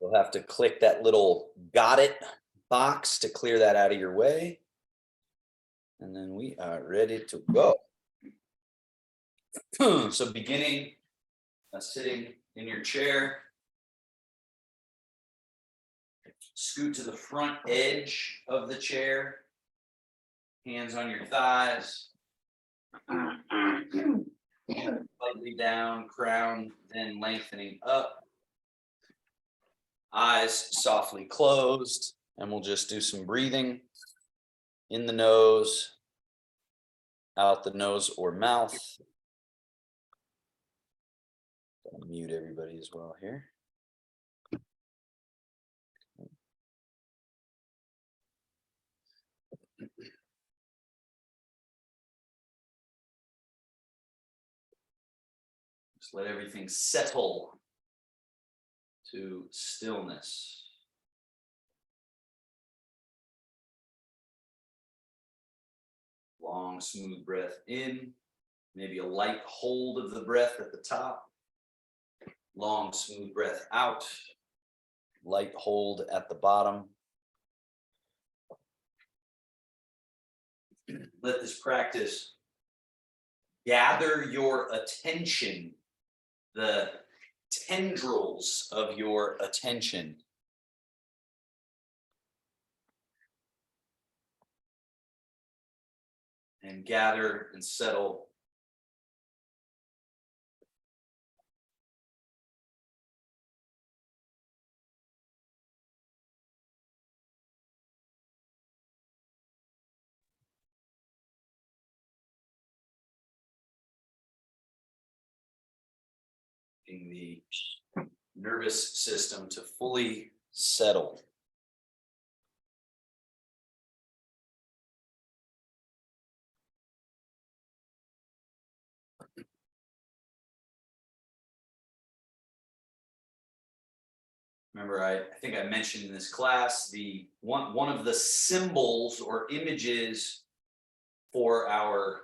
You'll have to click that little got it box to clear that out of your way. And then we are ready to go. So beginning sitting in your chair, scoot to the front edge of the chair, hands on your thighs, slightly down, crown, then lengthening up. Eyes softly closed, and we'll just do some breathing in the nose, out the nose or mouth. I'll mute everybody as well here. Just let everything settle to stillness. Long, smooth breath in, maybe a light hold of the breath at the top. Long, smooth breath out, light hold at the bottom. Let this practice gather your attention, the tendrils of your attention. And gather and settle. In the nervous system to fully settle. Remember, I think I mentioned in this class, the one of the symbols or images for our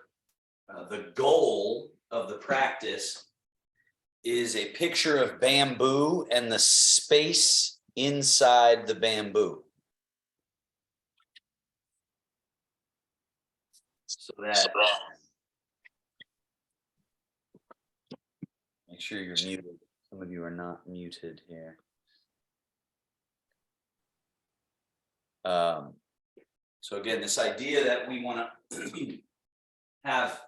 the goal of the practice is a picture of bamboo and the space inside the bamboo. So that make sure you're muted. Some of you are not muted here. So again, this idea that we want to have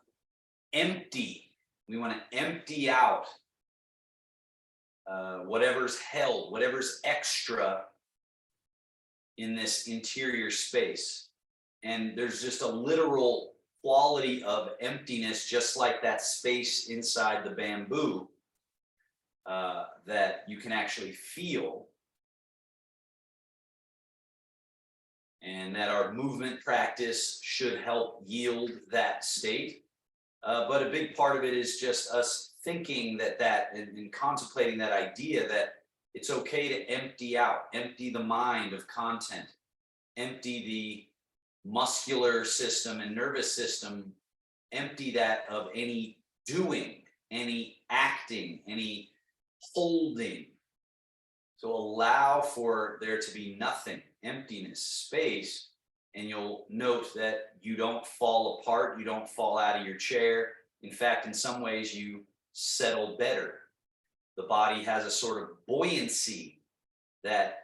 empty, we want to empty out whatever's held, whatever's extra in this interior space. And there's just a literal quality of emptiness, just like that space inside the bamboo, that you can actually feel. And that our movement practice should help yield that state. But a big part of it is just us thinking and contemplating that idea that it's okay to empty out, empty the mind of content, empty the muscular system and nervous system, empty that of any doing, any acting, any holding. So allow for there to be nothing, emptiness, space, and you'll note that you don't fall apart, you don't fall out of your chair. In fact, in some ways, you settle better. The body has a sort of buoyancy that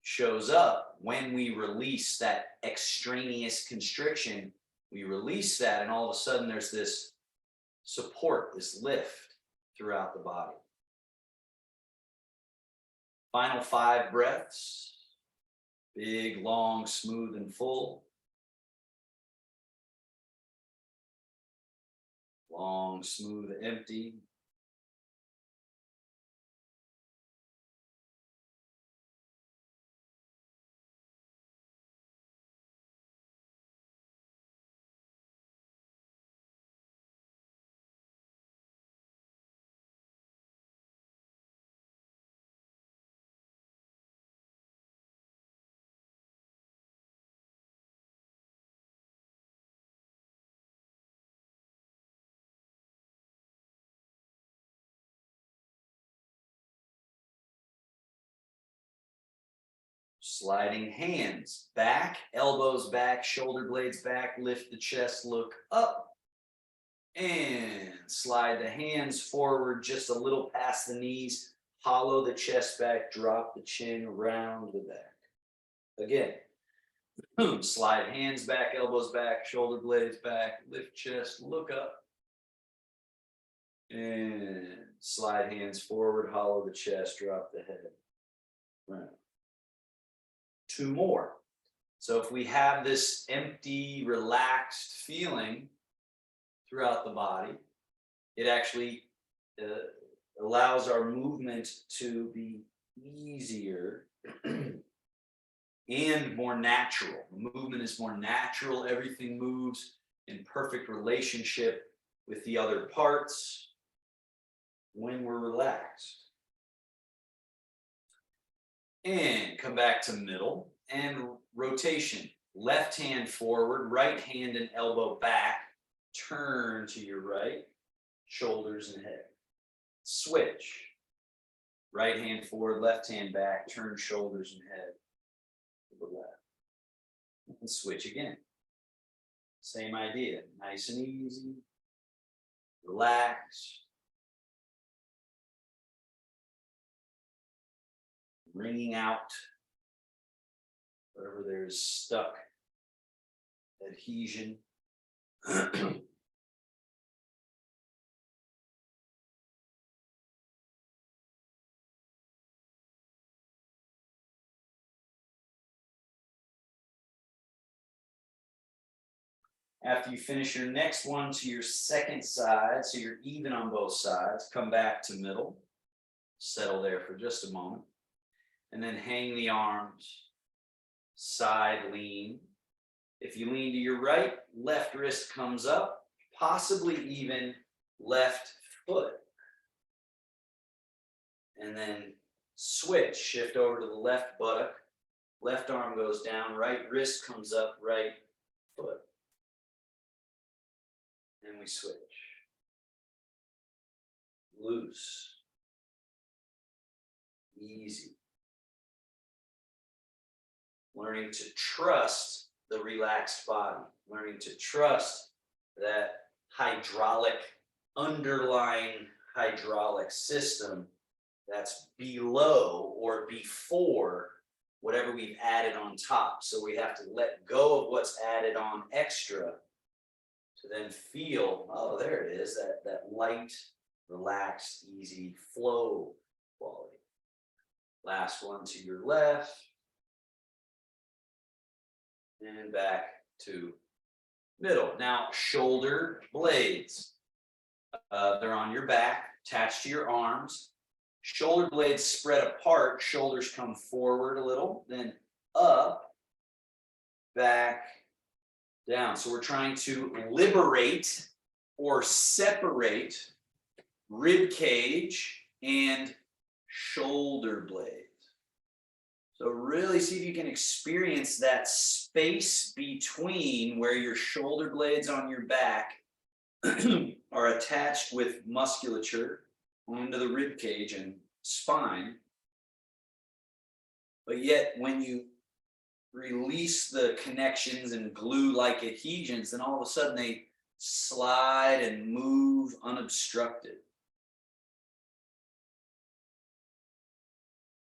shows up when we release that extraneous constriction. We release that, and all of a sudden there's this support, this lift throughout the body. Final 5 breaths. Big, long, smooth, and full. Long, smooth, empty. Sliding hands back, elbows back, shoulder blades back, lift the chest, look up. And slide the hands forward just a little past the knees, hollow the chest back, drop the chin, round the back. Again, slide hands back, elbows back, shoulder blades back, lift chest, look up. And slide hands forward, hollow the chest, drop the head. Round. 2 more. So if we have this empty, relaxed feeling throughout the body, it actually allows our movement to be easier and more natural. The movement is more natural. Everything moves in perfect relationship with the other parts when we're relaxed. And come back to middle and rotation. Left hand forward, right hand and elbow back. Turn to your right, shoulders and head. Switch. Right hand forward, left hand back, turn shoulders and head to the left. And switch again. Same idea, nice and easy, relaxed. Wringing out wherever there's stuck adhesion. After you finish your next one to your second side, so you're even on both sides, come back to middle, settle there for just a moment, and then hang the arms, side lean. If you lean to your right, left wrist comes up, possibly even left foot. And then switch, shift over to the left buttock, left arm goes down, right wrist comes up, right foot. And we switch. Loose. Easy. Learning to trust the relaxed body. Learning to trust that underlying hydraulic system that's below or before whatever we've added on top. So we have to let go of what's added on extra to then feel, oh, there it is, that light, relaxed, easy flow quality. Last one to your left. And back to middle. Now, shoulder blades. They're on your back, attached to your arms. Shoulder blades spread apart. Shoulders come forward a little, then up, back, down. So we're trying to liberate or separate rib cage and shoulder blades. So really see if you can experience that space between where your shoulder blades on your back are attached with musculature onto the rib cage and spine. But yet when you release the connections and glue-like adhesions, then all of a sudden they slide and move unobstructed.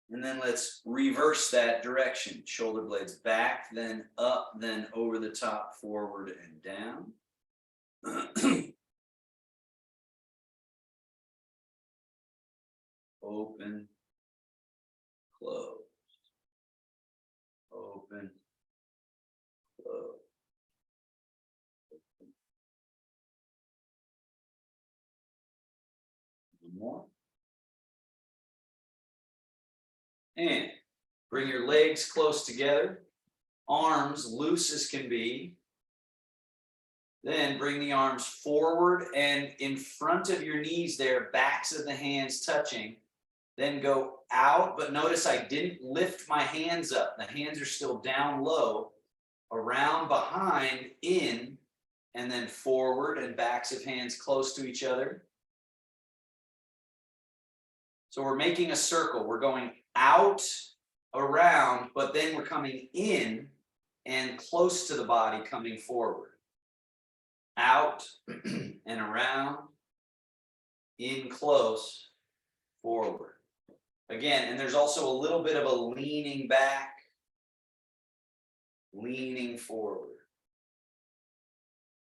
And then let's reverse that direction. Shoulder blades back, then up, then over the top, forward and down. Open, close. Open, close. One more. And bring your legs close together, arms loose as can be. Then bring the arms forward and in front of your knees there, backs of the hands touching. Then go out, but notice I didn't lift my hands up. The hands are still down low, around, behind, in, and then forward and backs of hands close to each other. So we're making a circle. We're going out, around, but then we're coming in and close to the body coming forward. Out and around, in close, forward. Again, and there's also a little bit of a leaning back, leaning forward,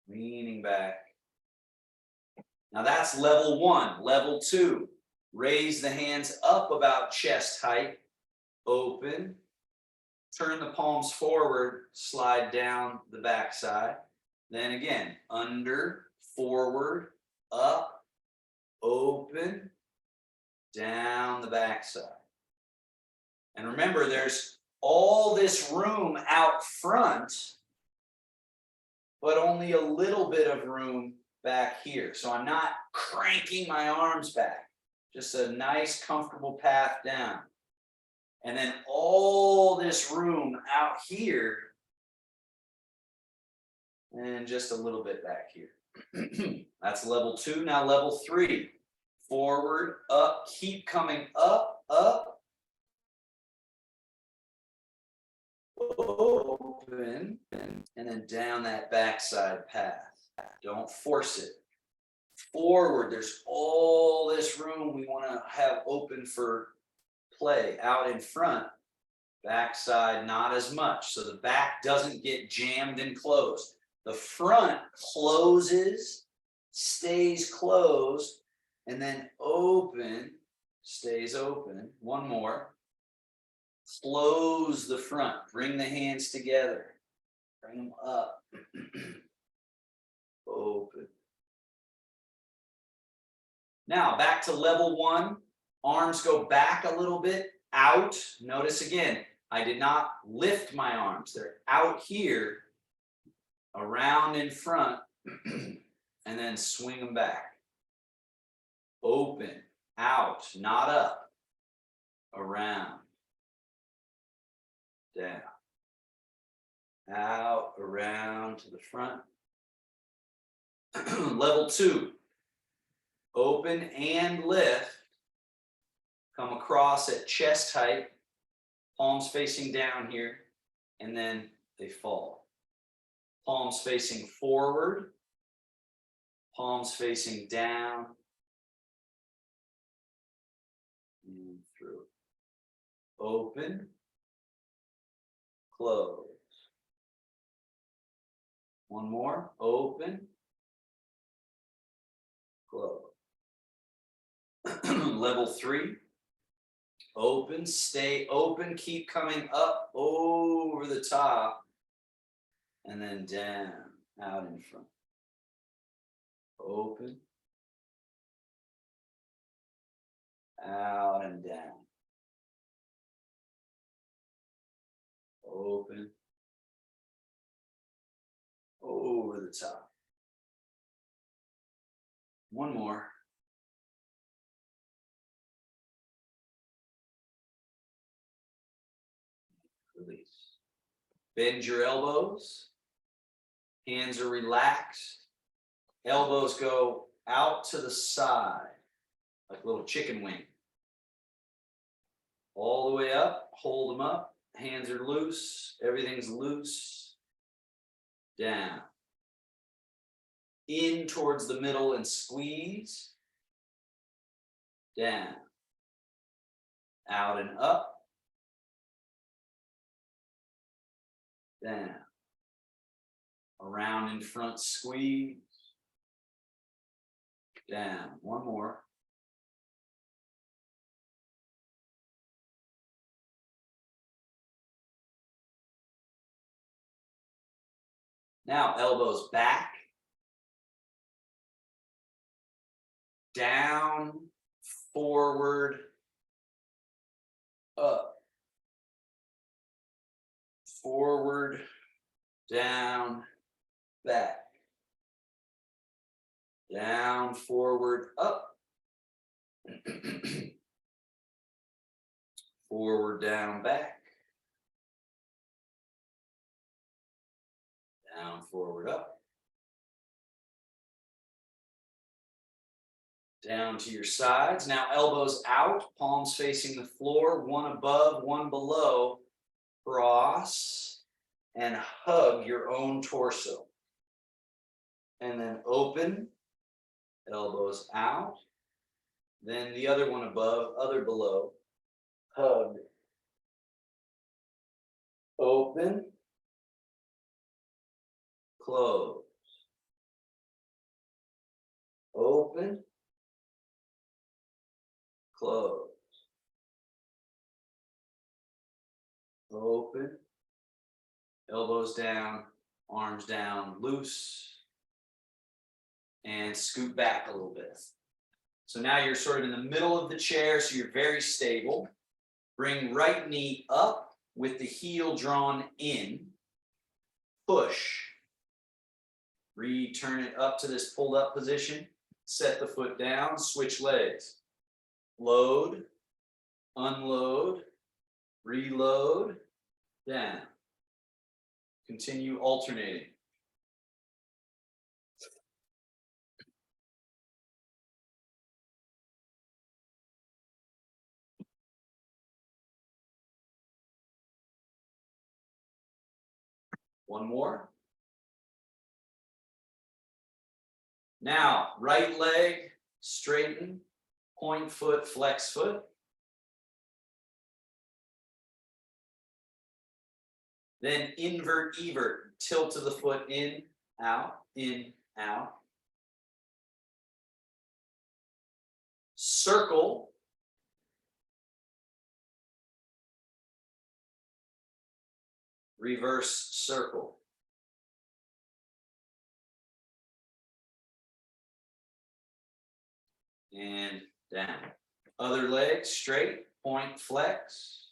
leaning back. Now that's level 1. Level 2, raise the hands up about chest height, open, turn the palms forward, slide down the backside. Then again, under, forward, up, open, down the backside. And remember, there's all this room out front, but only a little bit of room back here. So I'm not cranking my arms back, just a nice, comfortable path down. And then all this room out here, and just a little bit back here. That's level 2. Now level 3, forward, up, keep coming up, up, open, and then down that backside path. Don't force it. Forward, there's all this room we want to have open for play. Out in front, backside not as much, so the back doesn't get jammed and closed. The front closes, stays closed, and then open, stays open. One more. Close the front. Bring the hands together. Bring them up. Open. Now back to level 1. Arms go back a little bit, out. Notice again, I did not lift my arms. They're out here, around in front, and then swing them back. Open, out, not up, around, down, out, around to the front. Level 2, open and lift, come across at chest height, palms facing down here, and then they fall. Palms facing forward, palms facing down, and through. Open, close. One more, open, close. Level 3, open, stay open, keep coming up over the top, and then down, out in front. Open, out and down. Open, over the top. One more. Release. Bend your elbows. Hands are relaxed. Elbows go out to the side, like a little chicken wing. All the way up, hold them up. Hands are loose, everything's loose. Down. In towards the middle and squeeze. Down. Out and up. Down. Around in front, squeeze. Down. One more. Now elbows back. Down, forward, up. Forward, down, back. Down, forward, up. Forward, down, back. Down, forward, up. Down to your sides. Now elbows out, palms facing the floor, one above, one below. Cross and hug your own torso. And then open, elbows out. Then the other one above, other below. Hug. Open. Close. Open. Close. Open. Elbows down, arms down, loose. And scoot back a little bit. So now you're sort of in the middle of the chair, so you're very stable. Bring right knee up with the heel drawn in. Push. Return it up to this pulled up position. Set the foot down, switch legs. Load, unload, reload, down. Continue alternating. One more. Now, right leg, straighten, point foot, flex foot. Then invert, evert, tilt of the foot in, out, circle, reverse circle. And down. Other leg, straight, point, flex.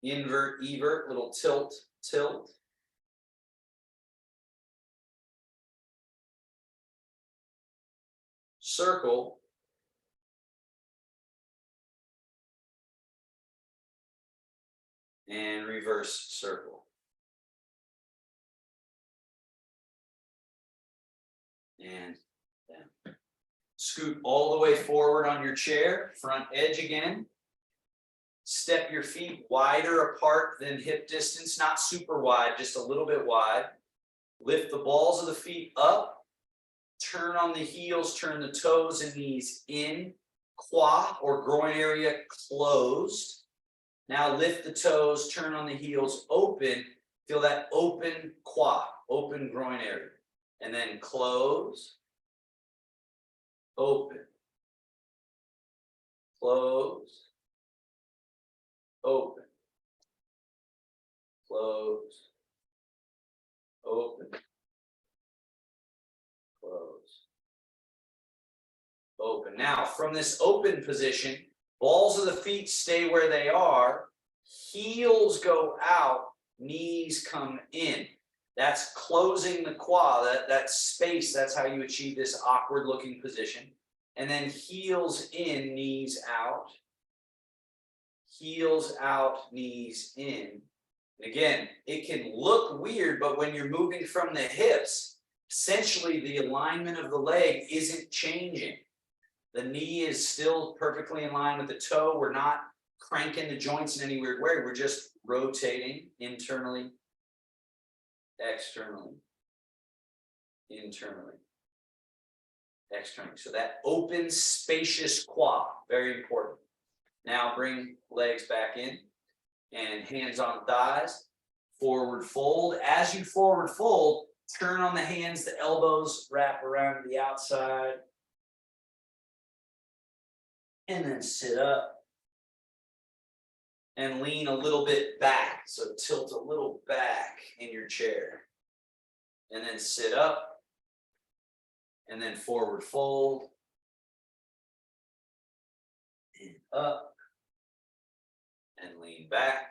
Invert, evert, little tilt, tilt. Circle. And reverse circle. And down. Scoot all the way forward on your chair, front edge again. Step your feet wider apart than hip distance, not super wide, just a little bit wide. Lift the balls of the feet up. Turn on the heels, turn the toes and knees in. Quad or groin area closed. Now lift the toes, turn on the heels, open. Feel that open quad, open groin area. And then close, open, close, open, close, open, close, open. Now, from this open position, balls of the feet stay where they are, heels go out, knees come in. That's closing the quad, that space, that's how you achieve this awkward looking position. And then heels in, knees out. Heels out, knees in. And again, it can look weird, but when you're moving from the hips, essentially the alignment of the leg isn't changing. The knee is still perfectly in line with the toe. We're not cranking the joints in any weird way. We're just rotating internally, externally, internally, externally. So that open, spacious quad, very important. Now bring legs back in and hands on thighs, forward fold. As you forward fold, turn on the hands, the elbows wrap around to the outside. And then sit up and lean a little bit back. So tilt a little back in your chair. And then sit up and then forward fold. And up and lean back.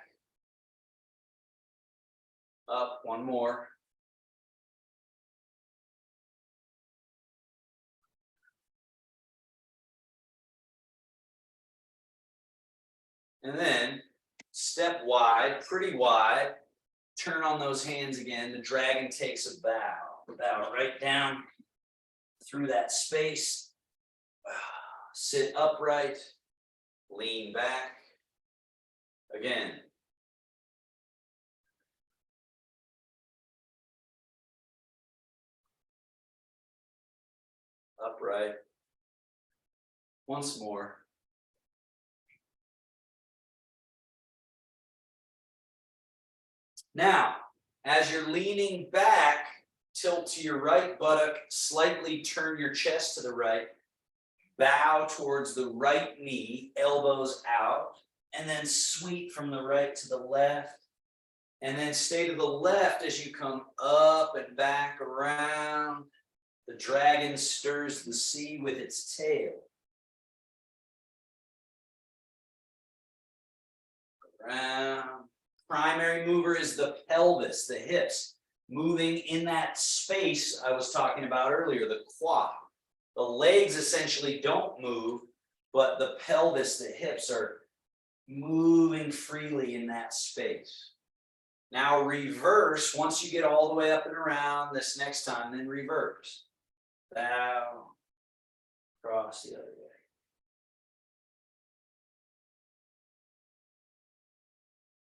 Up, one more. And then step wide, pretty wide, turn on those hands again. The dragon takes a bow. Bow right down through that space. Sit upright, lean back. Again. Upright. Once more. Now, as you're leaning back, tilt to your right buttock, slightly turn your chest to the right, bow towards the right knee, elbows out, and then sweep from the right to the left, and then stay to the left as you come up and back around. The dragon stirs the sea with its tail. Around. Primary mover is the pelvis, the hips, moving in that space I was talking about earlier, the quad. The legs essentially don't move, but the pelvis, the hips are moving freely in that space. Now reverse, once you get all the way up and around this next time, then reverse. Bow, cross the other way.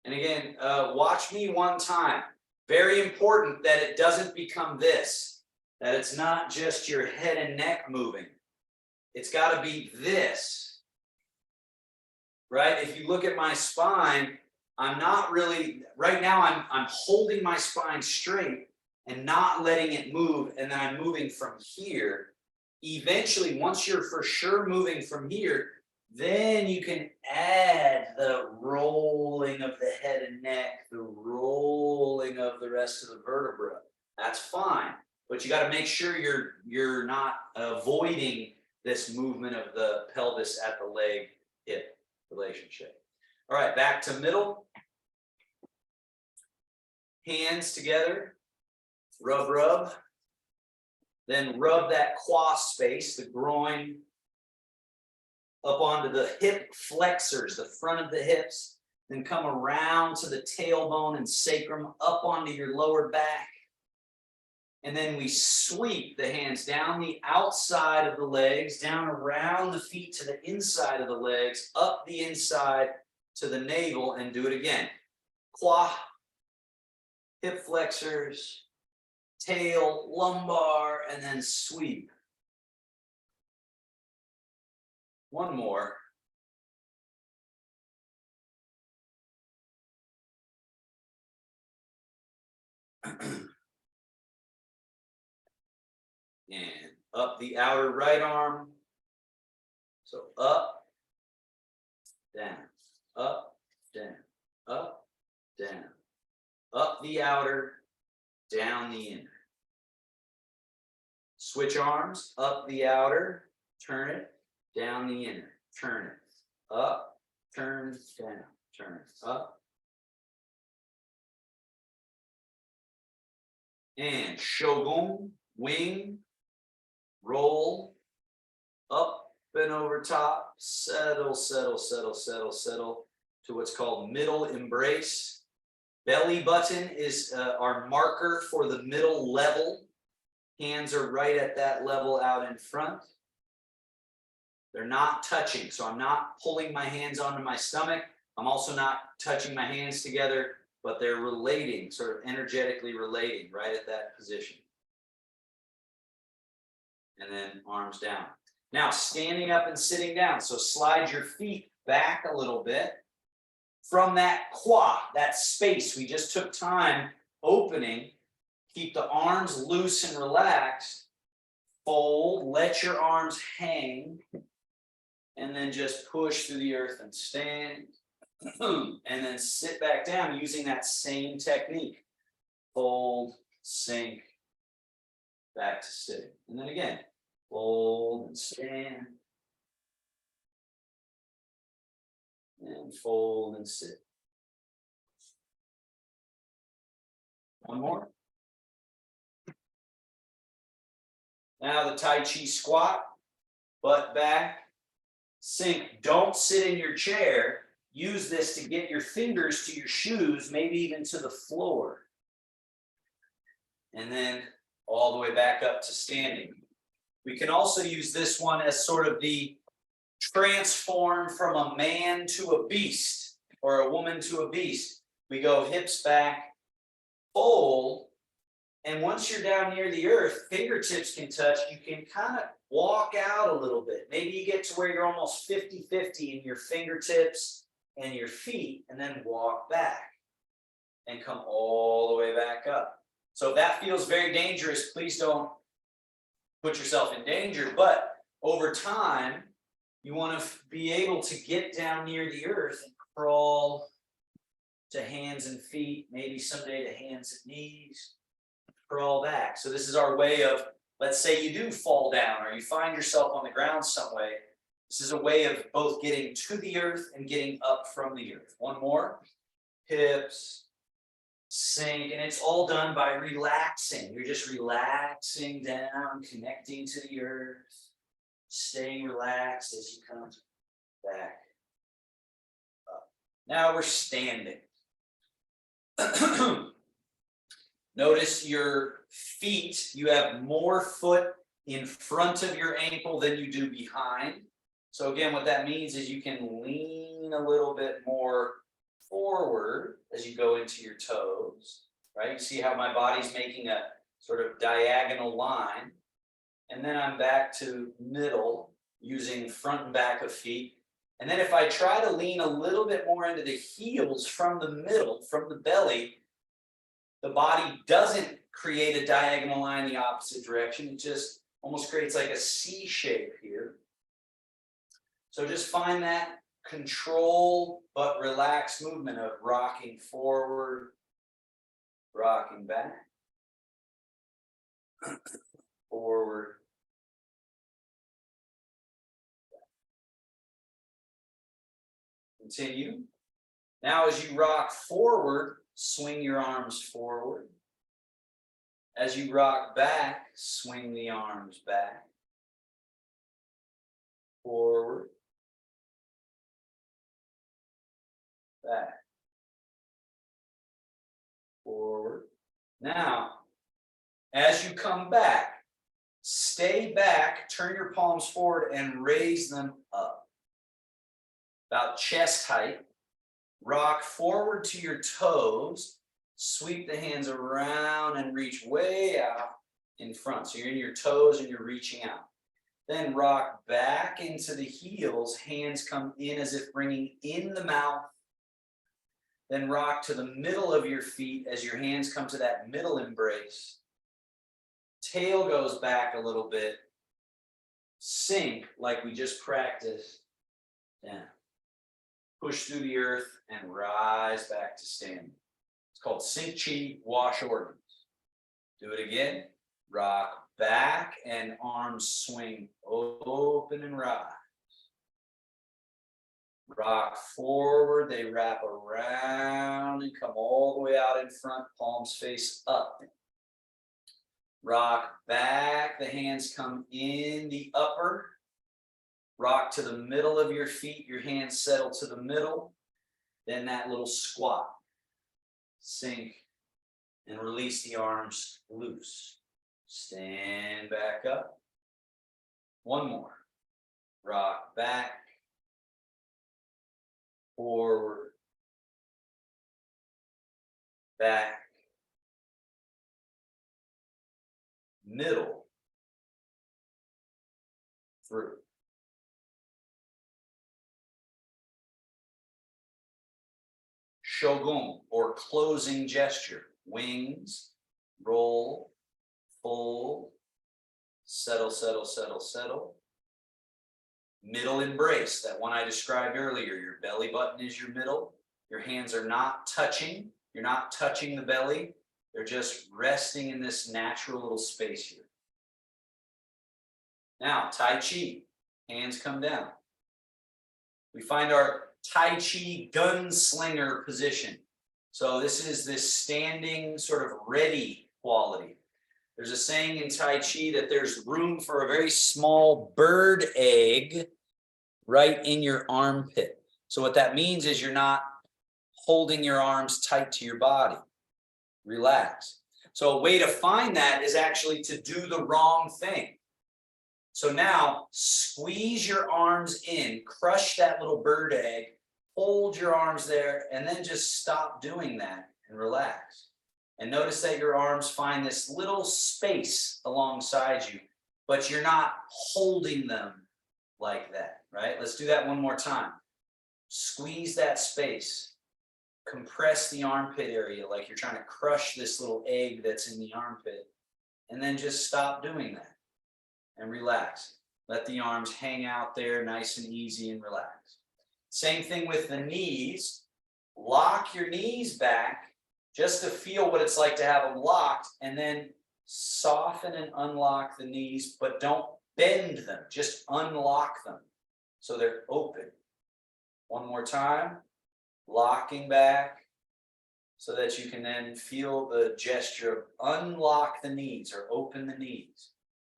And again, watch me one time. Very important that it doesn't become this, that it's not just your head and neck moving. It's got to be this, right? If you look at my spine, I'm not really, right now I'm holding my spine straight and not letting it move, and then I'm moving from here. Eventually, once you're for sure moving from here, then you can add the rolling of the head and neck, the rolling of the rest of the vertebra. That's fine, but you got to make sure you're not avoiding this movement of the pelvis at the leg hip relationship. All right, back to middle. Hands together, rub, rub. Then rub that quad space, the groin, up onto the hip flexors, the front of the hips, then come around to the tailbone and sacrum, up onto your lower back. And then we sweep the hands down the outside of the legs, down around the feet to the inside of the legs, up the inside to the navel, and do it again. Quad, hip flexors, tail, lumbar, and then sweep. One more. And up the outer right arm. So up, down, up, down, up, down, up the outer, down the inner. Switch arms, up the outer, turn it, down the inner, turn it, up, turn, down, turn, up. And shogun, wing, roll, up and over top, settle, settle, settle, settle, settle to what's called middle embrace. Belly button is our marker for the middle level. Hands are right at that level out in front. They're not touching, so I'm not pulling my hands onto my stomach. I'm also not touching my hands together, but they're relating, sort of energetically relating right at that position. And then arms down. Now, standing up and sitting down. So slide your feet back a little bit. From that quad, that space we just took time opening, keep the arms loose and relaxed. Fold, let your arms hang, and then just push through the earth and stand. And then sit back down using that same technique. Fold, sink, back to sitting. And then again, fold and stand. And fold and sit. One more. Now the Tai Chi squat, butt back, sink. Don't sit in your chair. Use this to get your fingers to your shoes, maybe even to the floor. And then all the way back up to standing. We can also use this one as sort of the transform from a man to a beast or a woman to a beast. We go hips back, fold, and once you're down near the earth, fingertips can touch. You can kind of walk out a little bit. Maybe you get to where you're almost 50-50 in your fingertips and your feet, and then walk back and come all the way back up. So if that feels very dangerous, please don't put yourself in danger. But over time, you want to be able to get down near the earth and crawl to hands and feet, maybe someday to hands and knees, crawl back. So this is our way of, let's say you do fall down or you find yourself on the ground some way. This is a way of both getting to the earth and getting up from the earth. One more. Hips, sink, and it's all done by relaxing. You're just relaxing down, connecting to the earth, staying relaxed as you come back up. Now we're standing. Notice your feet, you have more foot in front of your ankle than you do behind. So again, what that means is you can lean a little bit more forward as you go into your toes, right? You see how my body's making a sort of diagonal line. And then I'm back to middle using front and back of feet. And then if I try to lean a little bit more into the heels from the middle, from the belly, the body doesn't create a diagonal line the opposite direction. It just almost creates like a C shape here. So just find that controlled but relaxed movement of rocking forward, rocking back, forward. Continue. Now as you rock forward, swing your arms forward. As you rock back, swing the arms back. Forward. Back. Forward. Now, as you come back, stay back, turn your palms forward and raise them up. About chest height. Rock forward to your toes, sweep the hands around and reach way out in front. So you're in your toes and you're reaching out. Then rock back into the heels, hands come in as if bringing in the mouth. Then rock to the middle of your feet as your hands come to that middle embrace. Tail goes back a little bit. Sink like we just practiced. Down. Push through the earth and rise back to standing. It's called sink chi, wash organs. Do it again. Rock back and arms swing open and rise. Rock forward, they wrap around and come all the way out in front, palms face up. Rock back, the hands come in the upper. Rock to the middle of your feet, your hands settle to the middle. Then that little squat. Sink and release the arms loose. Stand back up. One more. Rock back. Forward. Back. Middle. Through. Shogun, or closing gesture. Wings, roll, fold, settle, settle, settle, settle. Middle embrace, that one I described earlier. Your belly button is your middle. Your hands are not touching. You're not touching the belly. They're just resting in this natural little space here. Now, Tai Chi, hands come down. We find our Tai Chi gunslinger position. So this is this standing sort of ready quality. There's a saying in Tai Chi that there's room for a very small bird egg right in your armpit. So what that means is you're not holding your arms tight to your body. Relax. So a way to find that is actually to do the wrong thing. So now squeeze your arms in, crush that little bird egg, hold your arms there, and then just stop doing that and relax. And notice that your arms find this little space alongside you, but you're not holding them like that, right? Let's do that one more time. Squeeze that space. Compress the armpit area like you're trying to crush this little egg that's in the armpit. And then just stop doing that and relax. Let the arms hang out there nice and easy and relaxed. Same thing with the knees. Lock your knees back just to feel what it's like to have them locked, and then soften and unlock the knees, but don't bend them, just unlock them so they're open. One more time, locking back so that you can then feel the gesture of unlock the knees or open the knees,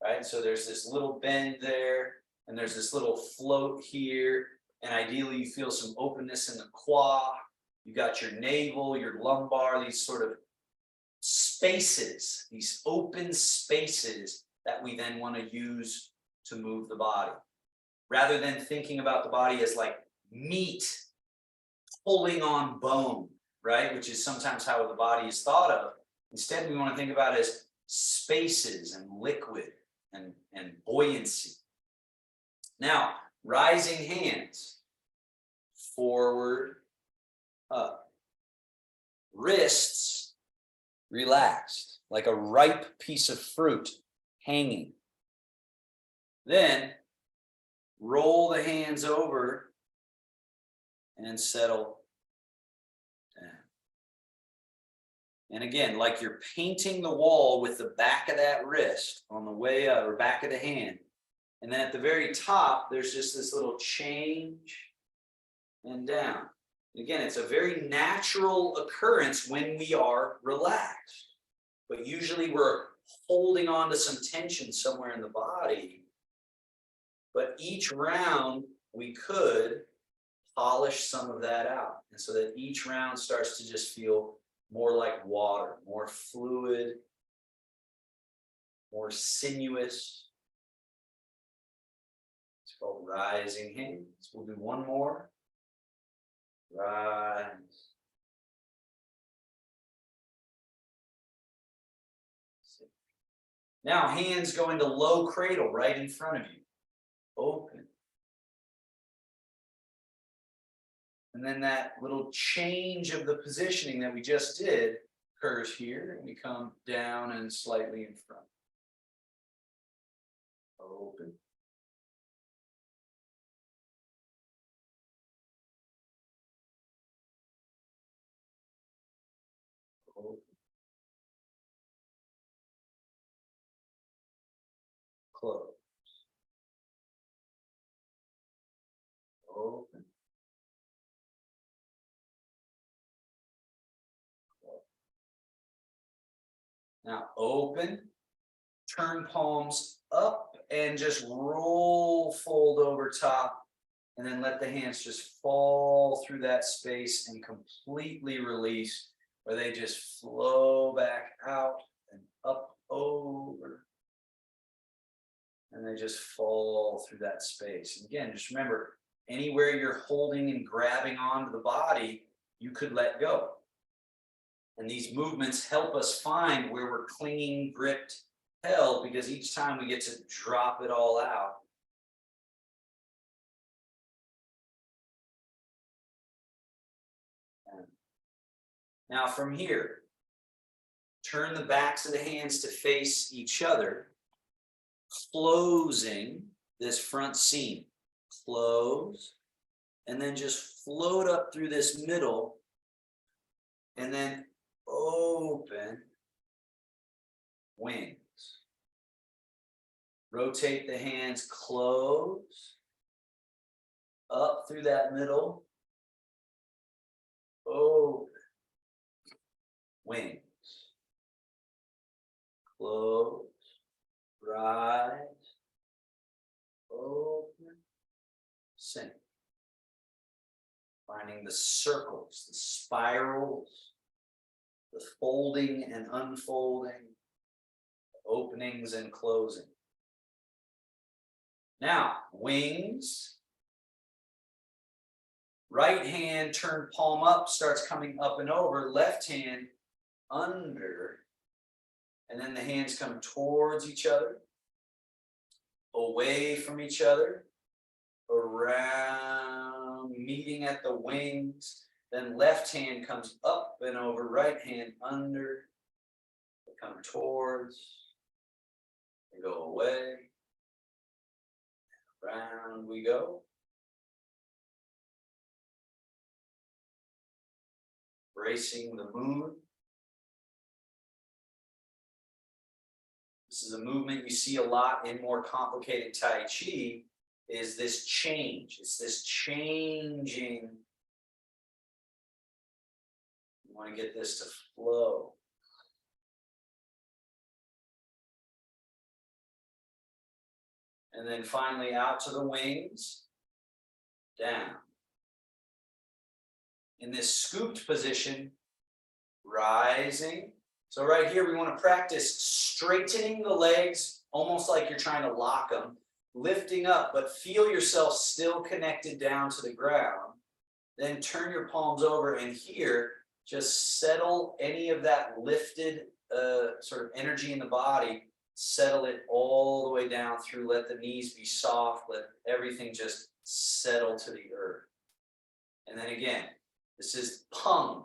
right? So there's this little bend there, and there's this little float here, and ideally you feel some openness in the quad. You got your navel, your lumbar, these sort of spaces, these open spaces that we then want to use to move the body. Rather than thinking about the body as like meat pulling on bone, right? Which is sometimes how the body is thought of. Instead, we want to think about it as spaces and liquid and buoyancy. Now, rising hands, forward, up. Wrists relaxed, like a ripe piece of fruit hanging. Then roll the hands over and settle down. And again, like you're painting the wall with the back of that wrist on the way up, or back of the hand. And then at the very top, there's just this little change and down. Again, it's a very natural occurrence when we are relaxed. But usually we're holding on to some tension somewhere in the body. But each round, we could polish some of that out. And so that each round starts to just feel more like water, more fluid, more sinuous. It's called rising hands. We'll do one more. Rise. Now hands go into low cradle right in front of you. Open. And then that little change of the positioning that we just did occurs here, and we come down and slightly in front. Open. Open. Close. Open. Close. Now open, turn palms up and just roll, fold over top, and then let the hands just fall through that space and completely release, where they just flow back out and up over. And they just fall through that space. And again, just remember, anywhere you're holding and grabbing onto the body, you could let go. And these movements help us find where we're clinging, gripped, held, because each time we get to drop it all out. Now from here, turn the backs of the hands to face each other, closing this front seam. Close, and then just float up through this middle, and then open, wings. Rotate the hands, close, up through that middle, open, wings. Close, rise, open, sink. Finding the circles, the spirals, the folding and unfolding, openings and closing. Now, wings. Right hand, turn palm up, starts coming up and over. Left hand under. And then the hands come towards each other, away from each other, around, meeting at the wings. Then left hand comes up and over, right hand under. They come towards, they go away, around we go. Embracing the moon. This is a movement you see a lot in more complicated Tai Chi, is this change. It's this changing. You want to get this to flow. And then finally out to the wings, down. In this scooped position, rising. So right here, we want to practice straightening the legs, almost like you're trying to lock them, lifting up, but feel yourself still connected down to the ground. Then turn your palms over, and here, just settle any of that lifted sort of energy in the body, settle it all the way down through, let the knees be soft, let everything just settle to the earth. And then again, this is Pung,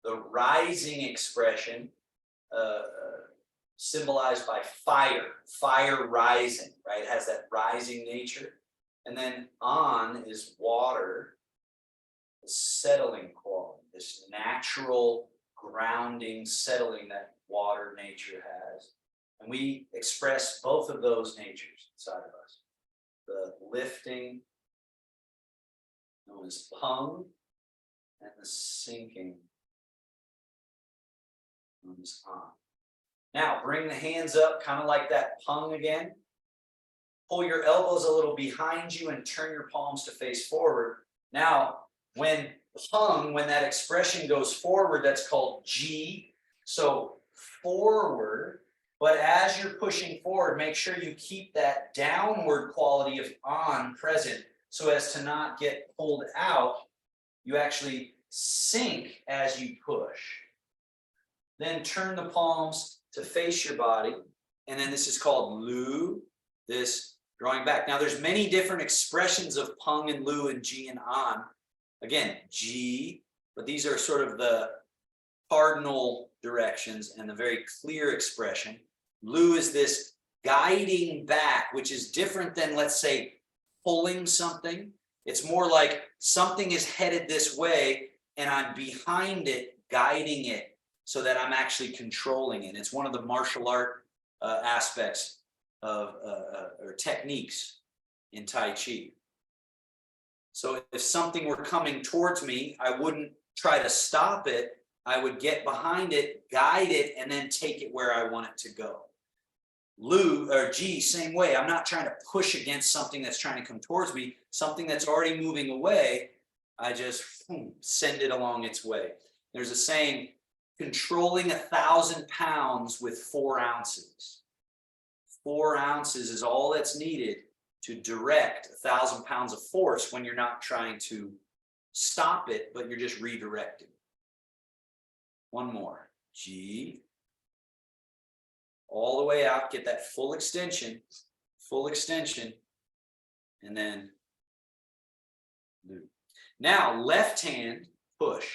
the rising expression, symbolized by fire rising, right? It has that rising nature. And then An is water, the settling quality, this natural grounding, settling that water nature has. And we express both of those natures inside of us. The lifting, known as Pung, and the sinking, known as An. Now, bring the hands up, kind of like that Pung again. Pull your elbows a little behind you and turn your palms to face forward. Now, when Pung, when that expression goes forward, that's called Ji. So forward, but as you're pushing forward, make sure you keep that downward quality of An present so as to not get pulled out. You actually sink as you push. Then turn the palms to face your body. And then this is called Lu, this drawing back. Now there's many different expressions of Pung and Lu and Ji and An. Again, Ji, but these are sort of the cardinal directions and the very clear expression. Lu is this guiding back, which is different than, let's say, pulling something. It's more like something is headed this way and I'm behind it, guiding it so that I'm actually controlling it. It's one of the martial art aspects of or techniques in Tai Chi. So if something were coming towards me, I wouldn't try to stop it. I would get behind it, guide it, and then take it where I want it to go. Lu or Ji, same way. I'm not trying to push against something that's trying to come towards me. Something that's already moving away, I just send it along its way. There's a saying, controlling 1,000 pounds with 4 ounces. 4 ounces is all that's needed to direct 1,000 pounds of force when you're not trying to stop it, but you're just redirecting. One more. Ji. All the way out, get that full extension, and then Lu. Now, left hand, push.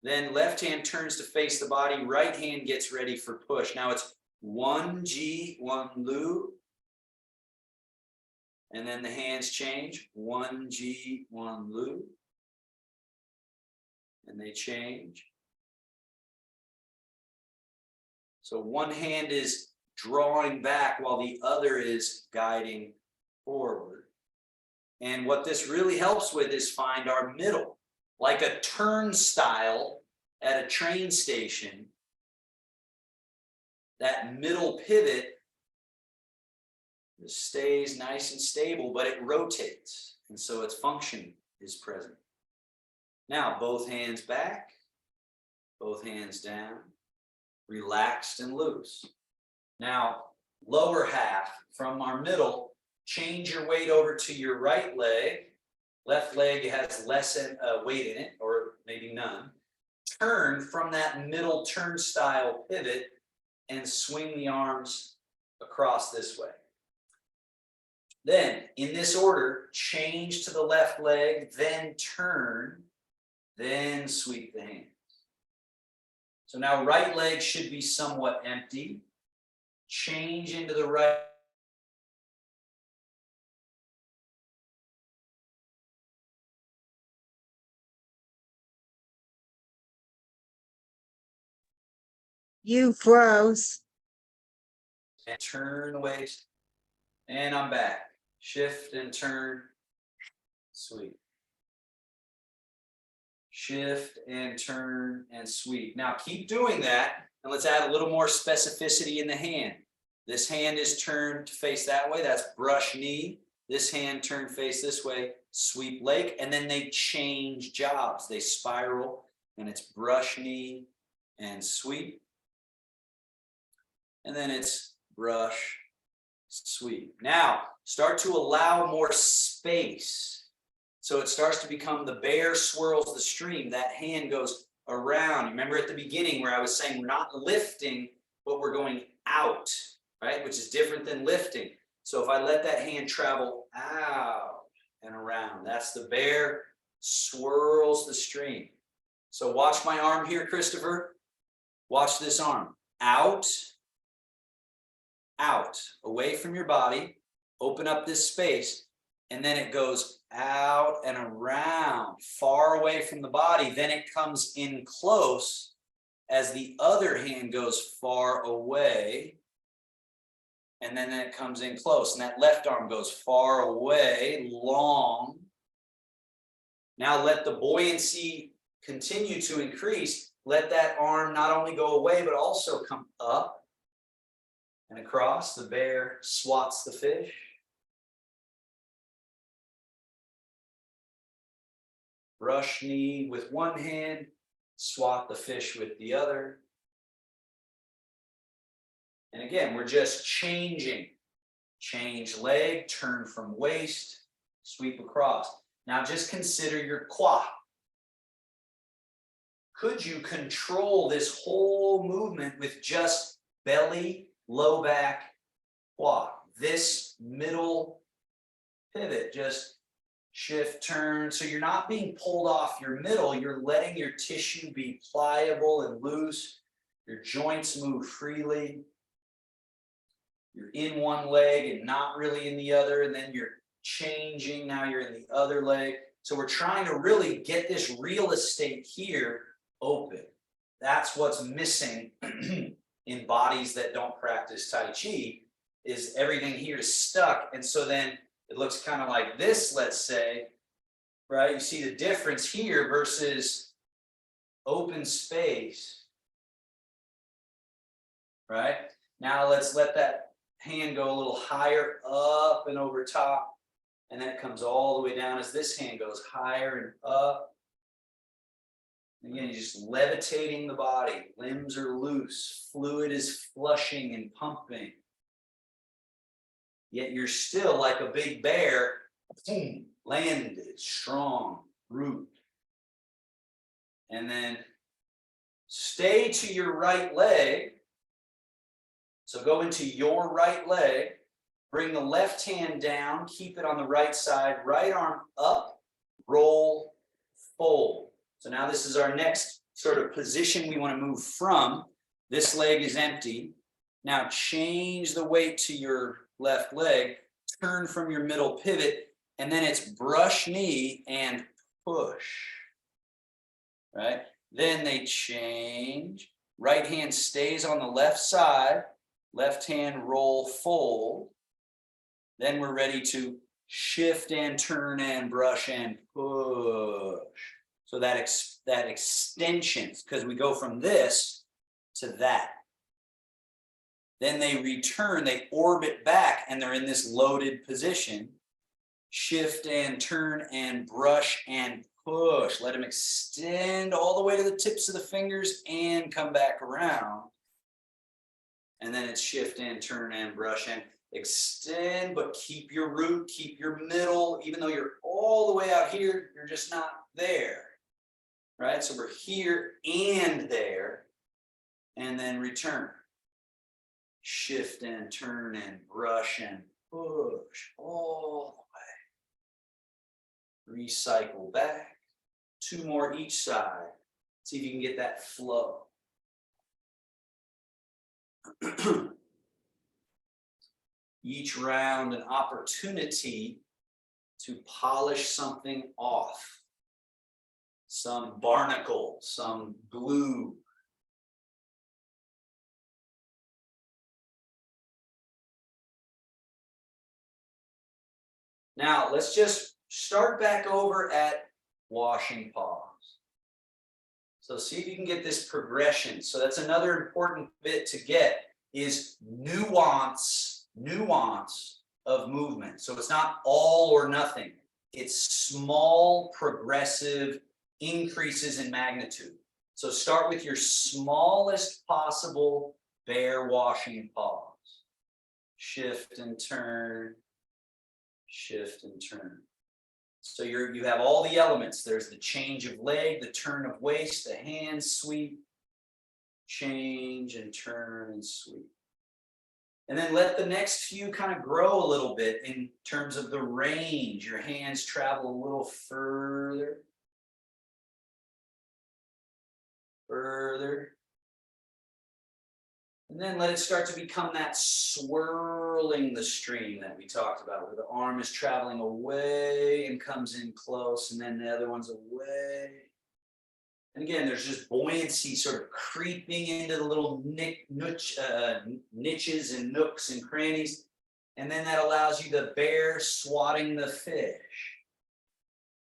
Then left hand turns to face the body, right hand gets ready for push. Now it's 1 Ji, 1 Lu. And then the hands change, 1 Ji, 1 Lu. And they change. So one hand is drawing back while the other is guiding forward. And what this really helps with is find our middle. Like a turnstile at a train station, that middle pivot stays nice and stable, but it rotates. And so its function is present. Now, both hands back, Both hands down, relaxed and loose. Now, lower half from our middle, change your weight over to your right leg. Left leg has less weight in it, or maybe none. Turn from that middle turnstile pivot and swing the arms across this way. Then, in this order, change to the left leg, then turn, then sweep the hands. So now right leg should be somewhat empty. Change into the right. You froze. And turn the waist. And I'm back. Shift and turn. Sweep. Shift and turn and sweep. Now keep doing that, and let's add a little more specificity in the hand. This hand is turned to face that way. That's brush knee. This hand turned face this way. Sweep leg. And then they change jobs. They spiral, and it's brush knee and sweep. And then it's brush, sweep. Now, start to allow more space. So it starts to become the bear swirls the stream. That hand goes around. Remember at the beginning where I was saying we're not lifting, but we're going out, right? Which is different than lifting. So if I let that hand travel out and around, that's the bear swirls the stream. So watch my arm here, Christopher. Watch this arm. Out, out, away from your body. Open up this space. And then it goes out and around, far away from the body. Then it comes in close as the other hand goes far away. And then it comes in close. And that left arm goes far away, long. Now let the buoyancy continue to increase. Let that arm not only go away, but also come up and across. The bear swats the fish. Brush knee with one hand, swat the fish with the other. And again, we're just changing. Change leg, turn from waist, sweep across. Now just consider your quad. Could you control this whole movement with just belly, low back, quad? This middle pivot, just shift, turn. So you're not being pulled off your middle. You're letting your tissue be pliable and loose. Your joints move freely. You're in one leg and not really in the other. And then you're changing. Now you're in the other leg. So we're trying to really get this real estate here open. That's what's missing in bodies that don't practice Tai Chi, is everything here is stuck. And so then it looks kind of like this, let's say, right? You see the difference here versus open space, right? Now let's let that hand go a little higher up and over top. And then it comes all the way down as this hand goes higher and up. Again, you're just levitating the body. Limbs are loose. Fluid is flushing and pumping. Yet you're still like a big bear, boom, landed, strong, root. And then stay to your right leg. So go into your right leg. Bring the left hand down. Keep it on the right side. Right arm up, roll, fold. So now this is our next sort of position we want to move from. This leg is empty. Now change the weight to your left leg, turn from your middle pivot, and then it's brush knee and push, right? Then they change. Right hand stays on the left side, left hand roll, fold. Then we're ready to shift and turn and brush and push. So that extension, because we go from this to that. Then they return, they orbit back, and they're in this loaded position. Shift and turn and brush and push. Let them extend all the way to the tips of the fingers and come back around. And then it's shift in, turn in, brush in, extend, but keep your root, keep your middle. Even though you're all the way out here, you're just not there. Right? So we're here and there, and then return. Shift in, turn in, brush in, push all the way. Recycle back. 2 more each side. See if you can get that flow. Each round an opportunity to polish something off. Some barnacle, some glue. Now let's just start back over at washing paws. So see if you can get this progression. So that's another important bit to get is nuance of movement. So it's not all or nothing. It's small progressive increases in magnitude. So start with your smallest possible bare washing paws. Shift and turn, shift and turn. So you have all the elements. There's the change of leg, the turn of waist, the hand sweep, change and turn and sweep. And then let the next few kind of grow a little bit in terms of the range. Your hands travel a little further. Further. And then let it start to become that swirling the stream that we talked about, where the arm is traveling away and comes in close, and then the other one's away. And again, there's just buoyancy sort of creeping into the little niches and nooks and crannies. And then that allows you the bear swatting the fish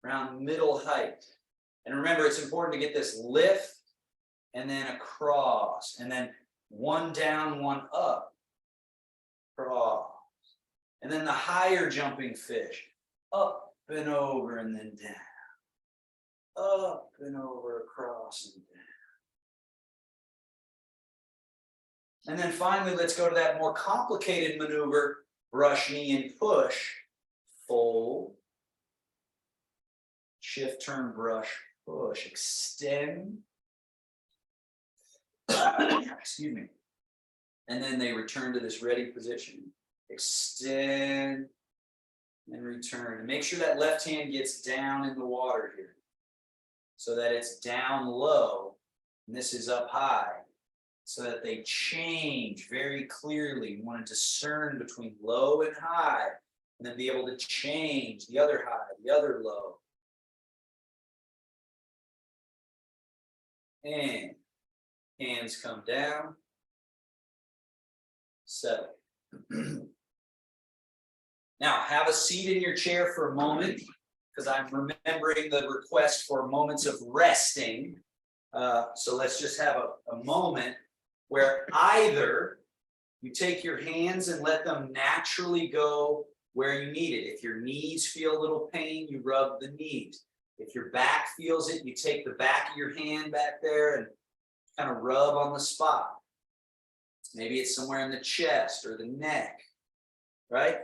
around middle height. And remember, it's important to get this lift and then across, and then one down, one up, cross. And then the higher jumping fish, up and over and then down. Up and over, across and down. And then finally, let's go to that more complicated maneuver, brush, knee, and push. Fold. Shift, turn, brush, push. Extend. Excuse me. And then they return to this ready position. Extend and return. And make sure that left hand gets down in the water here, so that it's down low and this is up high, so that they change very clearly. You want to discern between low and high, and then be able to change the other high, the other low. And hands come down, settle. Now have a seat in your chair for a moment, because I'm remembering the request for moments of resting. So let's just have a moment where either you take your hands and let them naturally go where you need it. If your knees feel a little pain, you rub the knees. If your back feels it, you take the back of your hand back there and kind of rub on the spot. Maybe it's somewhere in the chest or the neck, right?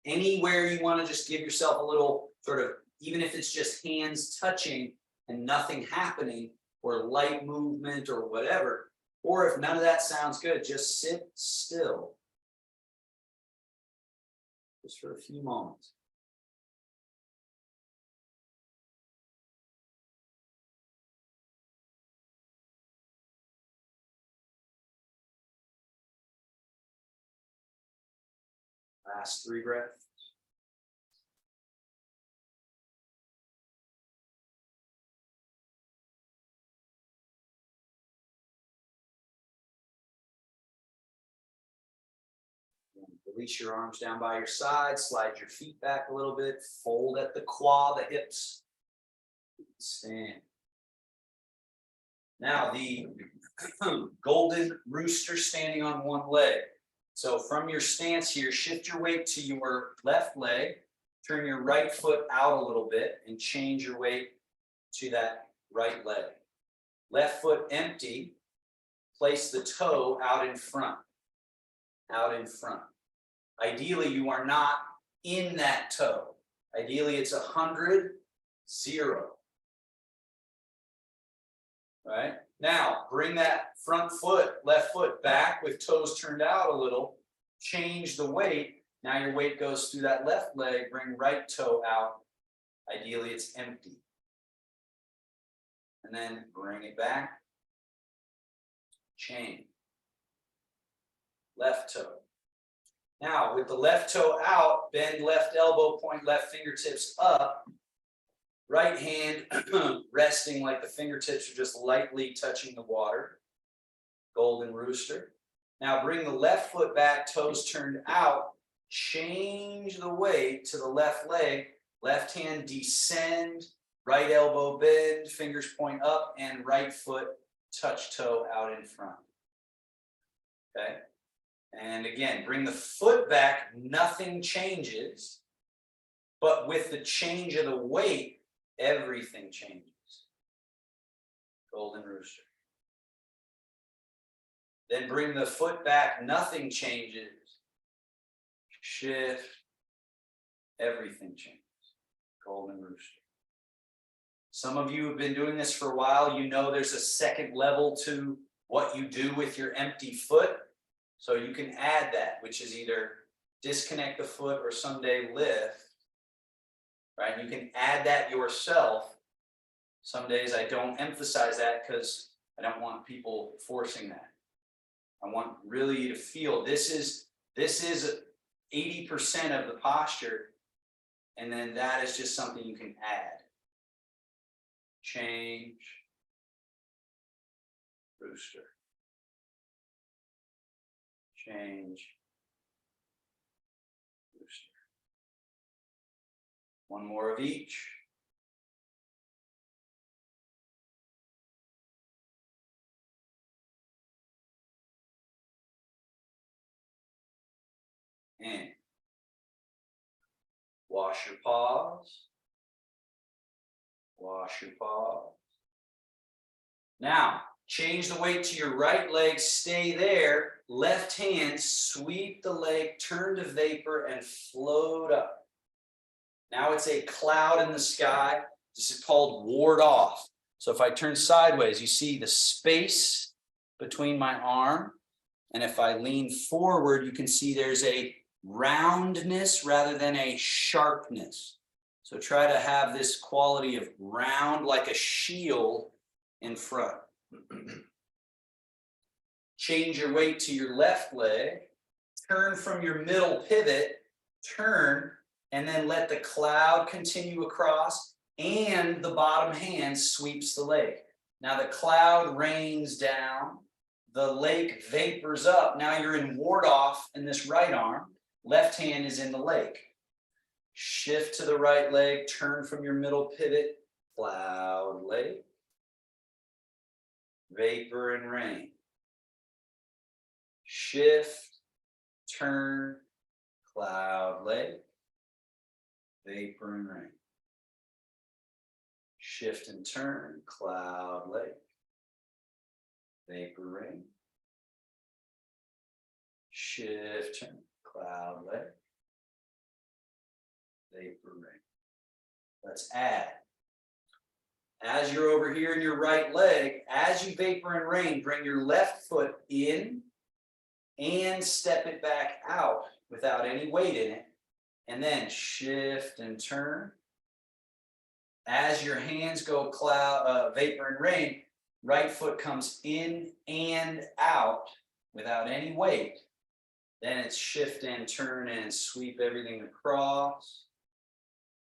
Anywhere you want to just give yourself a little sort of, even if it's just hands touching and nothing happening, or light movement or whatever, or if none of that sounds good, just sit still. Just for a few moments. Last 3 breaths. Release your arms down by your side, slide your feet back a little bit, fold at the quad, the hips, stand. Now the golden rooster standing on one leg. So from your stance here, shift your weight to your left leg, turn your right foot out a little bit and change your weight to that right leg. Left foot empty, place the toe out in front. Out in front. Ideally, you are not in that toe. Ideally, it's 100, 0. Right? Now, bring that front foot, left foot back with toes turned out a little. Change the weight. Now your weight goes through that left leg. Bring right toe out. Ideally, it's empty. And then bring it back. Chain. Left toe. Now, with the left toe out, bend left elbow, point left fingertips up. Right hand resting like the fingertips are just lightly touching the water. Golden rooster. Now bring the left foot back, toes turned out. Change the weight to the left leg. Left hand descend. Right elbow bend, fingers point up, and right foot touch toe out in front. Okay. And again, bring the foot back, nothing changes. But with the change of the weight, everything changes. Golden rooster. Then bring the foot back, nothing changes. Shift, everything changes. Golden rooster. Some of you have been doing this for a while. You know there's a second level to what you do with your empty foot. So you can add that, which is either disconnect the foot or someday lift. Right? You can add that yourself. Some days I don't emphasize that because I don't want people forcing that. I want really you to feel this is 80% of the posture, and then that is just something you can add. Change. Rooster. Change. Rooster. One more of each. And wash your paws. Wash your paws. Now, change the weight to your right leg, stay there. Left hand, sweep the leg, turn to vapor, and float up. Now it's a cloud in the sky. This is called ward off. So if I turn sideways, you see the space between my arm. And if I lean forward, you can see there's a roundness rather than a sharpness. So try to have this quality of round like a shield in front. Change your weight to your left leg. Turn from your middle pivot. Turn. And then let the cloud continue across and the bottom hand sweeps the leg. Now the cloud rains down, the lake vapors up. Now you're in ward off in this right arm. Left hand is in the lake. Shift to the right leg, turn from your middle pivot, cloud lake, vapor and rain. Shift, turn, cloud lake, vapor and rain. Shift and turn, cloud lake, vapor rain. Shift, turn, cloud lake, vapor rain. Let's add. As you're over here in your right leg, as you vapor and rain, bring your left foot in and step it back out without any weight in it. And then shift and turn. As your hands go cloud, vapor and rain, right foot comes in and out without any weight. Then it's shift and turn and sweep everything across.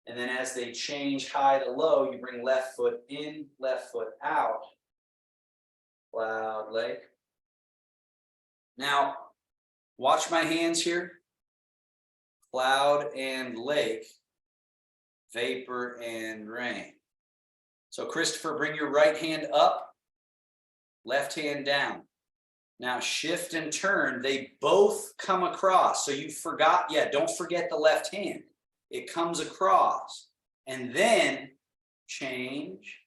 And then as they change high to low, you bring left foot in, left foot out. Cloud lake. Now, watch my hands here. Cloud and lake. Vapor and rain. So Christopher, bring your right hand up, left hand down. Now shift and turn, they both come across. So you forgot, don't forget the left hand. It comes across and then change,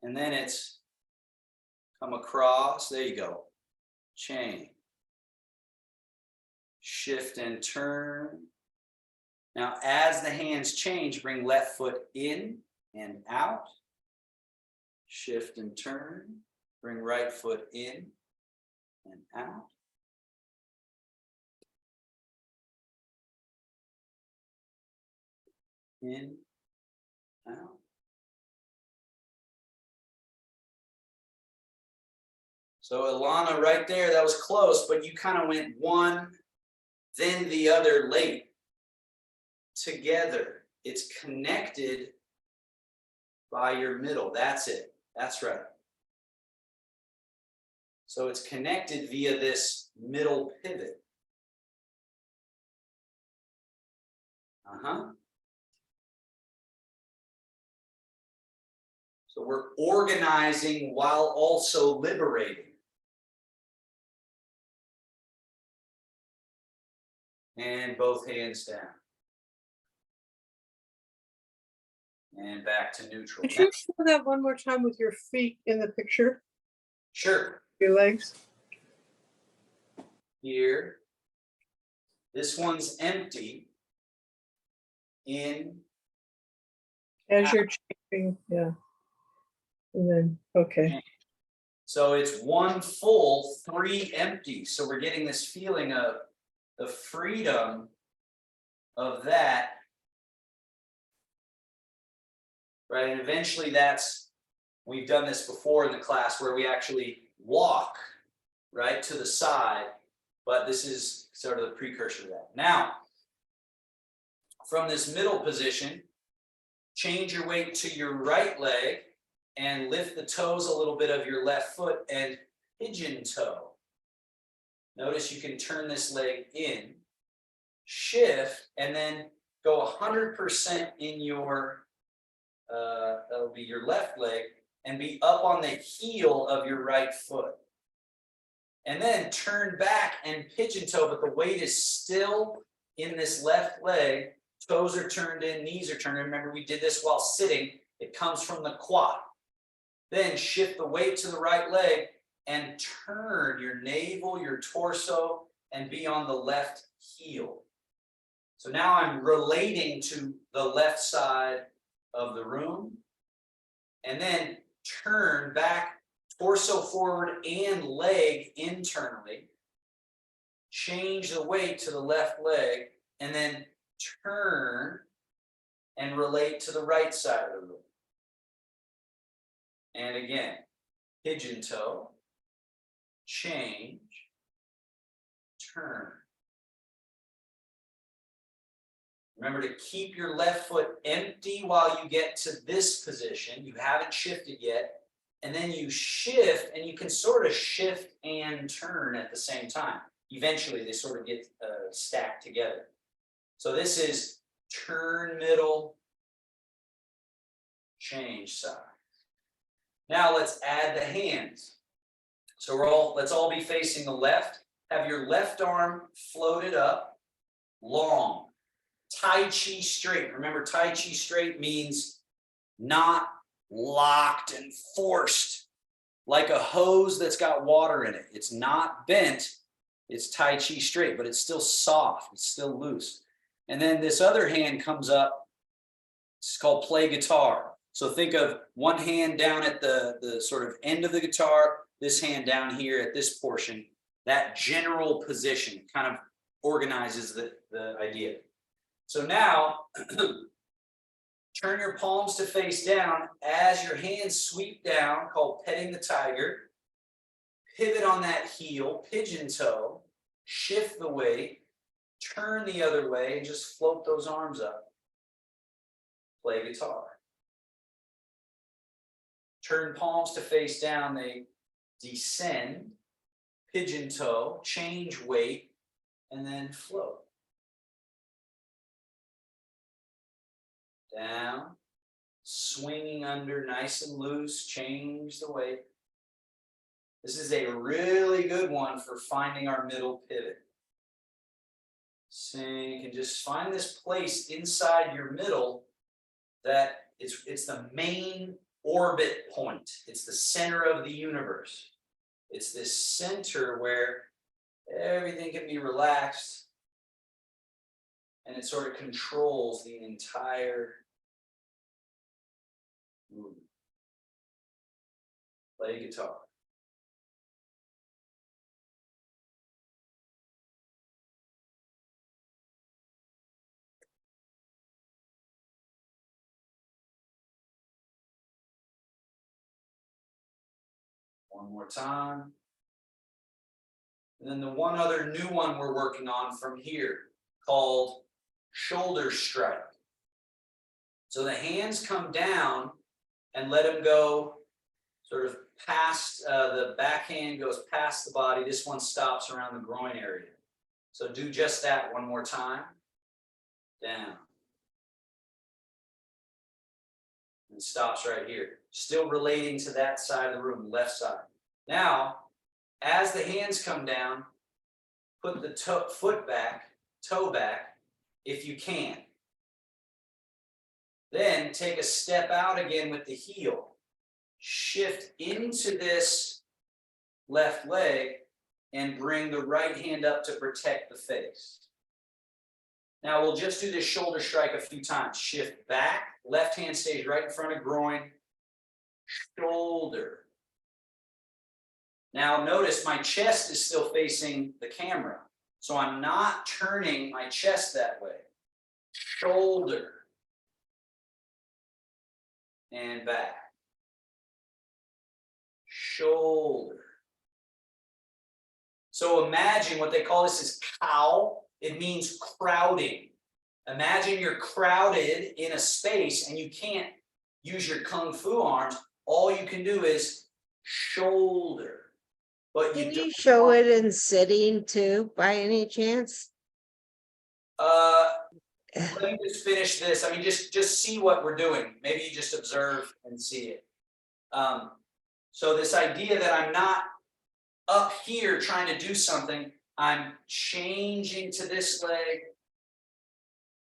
And then it's come across, there you go. Chain. Shift and turn. Now, as the hands change, bring left foot in and out. Shift and turn. Bring right foot in and out. In, out. So Ilana, right there, that was close, but you kind of went one, then the other late. Together. It's connected by your middle. That's it. That's right. So it's connected via this middle pivot. So we're organizing while also liberating. And both hands down. And back to neutral. Could you show that one more time with your feet in the picture? Sure. Your legs? Here. This one's empty. In. As you're changing, yeah. And then, okay. So it's one full, three empty. So we're getting this feeling of the freedom of that. Right, and eventually we've done this before in the class where we actually walk, right, to the side, but this is sort of the precursor to that. Now, from this middle position, change your weight to your right leg and lift the toes a little bit of your left foot and pigeon toe. Notice you can turn this leg in, shift, and then go 100% in your that'll be your left leg, and be up on the heel of your right foot. And then turn back and pigeon toe, but the weight is still in this left leg. Toes are turned in, knees are turned in. Remember, we did this while sitting. It comes from the quad. Then shift the weight to the right leg and turn your navel, your torso, and be on the left heel. So now I'm relating to the left side of the room, and then turn back, torso forward and leg internally, change the weight to the left leg, and then turn and relate to the right side of the room. And again, pigeon toe, change, turn. Remember to keep your left foot empty while you get to this position. You haven't shifted yet. And then you shift, and you can sort of shift and turn at the same time. Eventually, they sort of get stacked together. So this is turn middle, change side. Now let's add the hands. So let's all be facing the left. Have your left arm floated up, long. Tai Chi straight. Remember, Tai Chi straight means not locked and forced like a hose that's got water in it. It's not bent. It's Tai Chi straight, but it's still soft. It's still loose. And then this other hand comes up. It's called play guitar. So think of one hand down at the sort of end of the guitar, this hand down here at this portion. That general position kind of organizes the idea. So now, turn your palms to face down as your hands sweep down, called petting the tiger. Pivot on that heel, pigeon toe, shift the weight, turn the other way, and just float those arms up. Play guitar. Turn palms to face down, they descend, pigeon toe, change weight, and then float. Down, swinging under nice and loose, change the weight. This is a really good one for finding our middle pivot. So you can just find this place inside your middle that it's the main orbit point. It's the center of the universe. It's this center where everything can be relaxed and it sort of controls the entire movement. Play guitar. One more time. And then the one other new one we're working on from here called shoulder strike. So the hands come down and let them go sort of past, the backhand goes past the body. This one stops around the groin area. So do just that one more time. Down. And stops right here. Still relating to that side of the room, left side. Now, as the hands come down, put the foot back, toe back, if you can. Then take a step out again with the heel. Shift into this left leg and bring the right hand up to protect the face. Now we'll just do this shoulder strike a few times. Shift back, left hand stays right in front of groin, shoulder. Now notice my chest is still facing the camera, so I'm not turning my chest that way. Shoulder. And back. Shoulder. So imagine what they call this is cow. It means crowding. Imagine you're crowded in a space and you can't use your kung fu arms. All you can do is shoulder. But Can you show it in sitting too, by any chance? Let me just finish this. I mean, just see what we're doing. Maybe you just observe and see it. So this idea that I'm not up here trying to do something, I'm changing to this leg,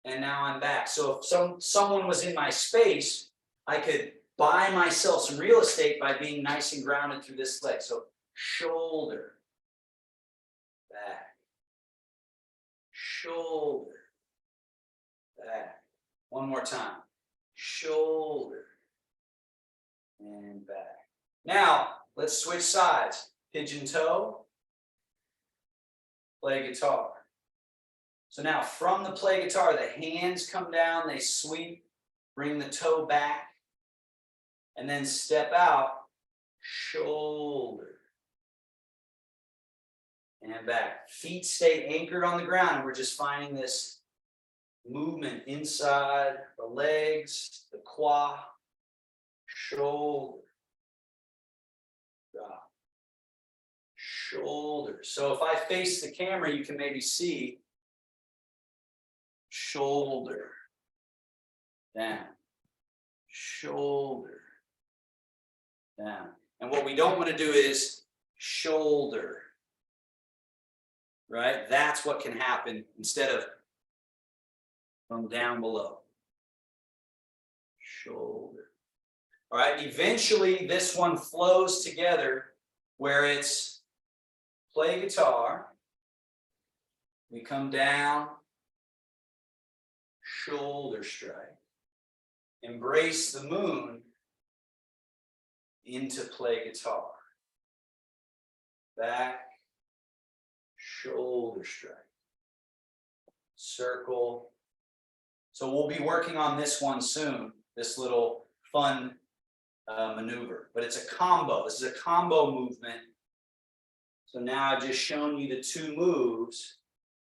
and now I'm back. So if someone was in my space, I could buy myself some real estate by being nice and grounded through this leg. So shoulder, back, shoulder, back. One more time. Shoulder and back. Now, let's switch sides. Pigeon toe, play guitar. So now from the play guitar, the hands come down, they sweep, bring the toe back, and then step out, shoulder and back. Feet stay anchored on the ground, and we're just finding this movement inside the legs, the quad, shoulder, drop, shoulder. So if I face the camera, you can maybe see shoulder, down, shoulder, down. And what we don't want to do is shoulder, right? That's what can happen instead of from down below. Shoulder. All right, eventually this one flows together where it's play guitar, we come down, shoulder strike, embrace the moon into play guitar, back, shoulder strike, circle. So we'll be working on this one soon, this little fun maneuver, but it's a combo. This is a combo movement. So now I've just shown you the two moves,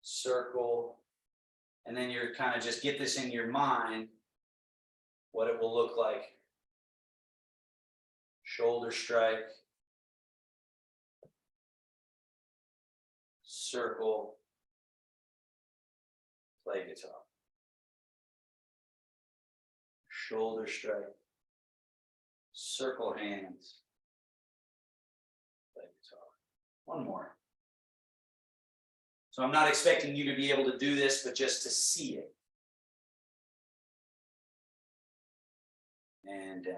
circle, and then you're kind of just get this in your mind, what it will look like. Shoulder strike, circle, play guitar. Shoulder strike, circle hands, play guitar. One more. So I'm not expecting you to be able to do this, but just to see it. And down.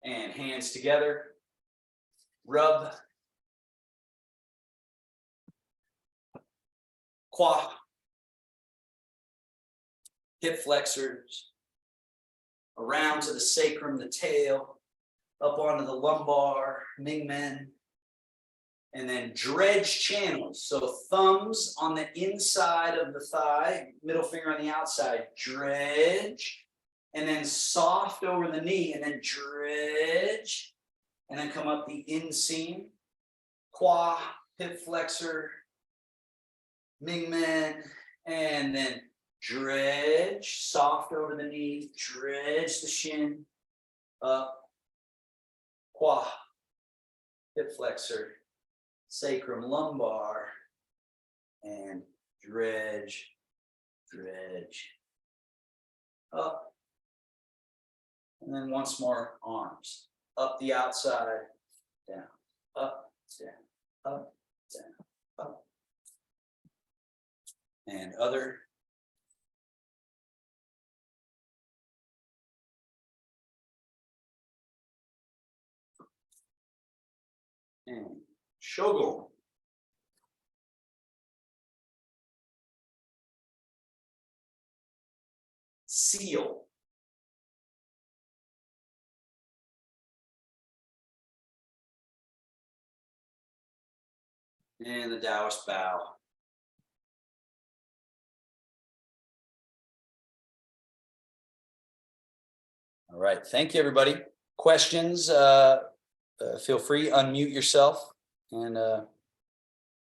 And hands together. Rub. Qua. Hip flexors. Around to the sacrum, the tail. Up onto the lumbar, Ming Men. And then dredge channels. So thumbs on the inside of the thigh, middle finger on the outside, dredge. And then soft over the knee, and then dredge. And then come up the inseam. Qua, hip flexor, Ming Men. And then dredge, soft over the knee, dredge the shin. Up. Qua, hip flexor, sacrum, lumbar, and dredge, dredge, up. And then once more, arms, up the outside, down, up, down, up, down, up. And other. And Shogun. Seal. And the Taoist bow. All right, thank you, everybody. Questions? Feel free, unmute yourself and